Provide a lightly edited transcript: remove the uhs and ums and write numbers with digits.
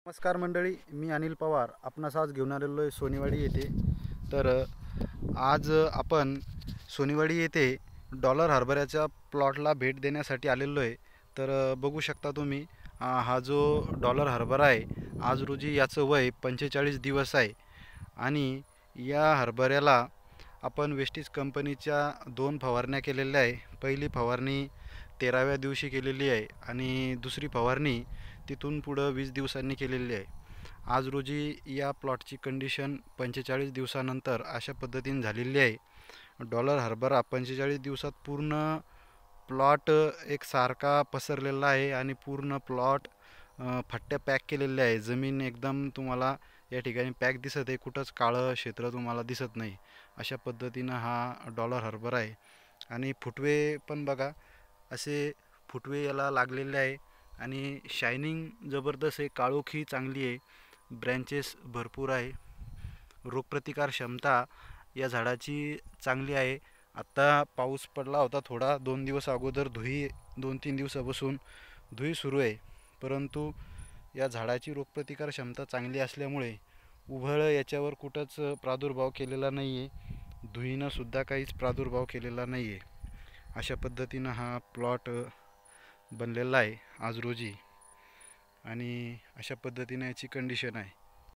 नमस्कार मंडळी, मी अनिल पवार आपणास आज घेऊन आलेलो आहे सोनेवाडी येथे। तर आज आपण सोनेवाडी येथे डॉलर हरभऱ्याच्या प्लॉटला भेट देण्यासाठी आलेलो आहे। तर बघू शकता तुम्ही, हा जो डॉलर हरभरा आहे, आज रोजी याचं वय 45 दिवस आहे आणि या हरभऱ्याला आपण वेस्टीज कंपनीच्या 2 फवारण्या केलेल्या आहे। पहिली फवारणी 13व्या दिवशी केलेली आहे आणि दुसरी फवारणी तिथून पुढं 20 दिवसांनी केलेली आहे। आज रोजी या प्लॉटची कंडिशन 45 दिवसानंतर अशा पद्धतीने झालेली आहे। डॉलर हरभरा 45 दिवसात पूर्ण प्लॉट एक सारखा पसरलेला आहे आणि पूर्ण प्लॉट फट्ट्या पॅक केलेल्या आहे। जमीन एकदम तुम्हाला या ठिकाणी पॅक दिसत आहे, कुठंच काळं क्षेत्र तुम्हाला दिसत नाही। अशा पद्धतीनं हा डॉलर हरभरा आहे आणि फुटवे पण बघा, असे फुटवे याला लागलेले आहे आणि शायनिंग जबरदस्त आहे, काळोखी चांगली आहे, ब्रँचेस भरपूर आहे, रोगप्रतिकार क्षमता या झाडाची चांगली आहे। आता पाऊस पडला होता थोडा 2 दिवस अगोदर, 2-3 दिवसापासून धुई सुरू आहे, परंतु या झाडाची रोगप्रतिकार क्षमता चांगली असल्यामुळे उभळ याच्यावर कुठंच प्रादुर्भाव केलेला नाही आहे, धुईनं सुद्धा काहीच प्रादुर्भाव केलेला नाही आहे। अशा पद्धतीनं हा प्लॉट बनलेला आहे आज रोजी आणि अशा पद्धतीने याची कंडिशन आहे।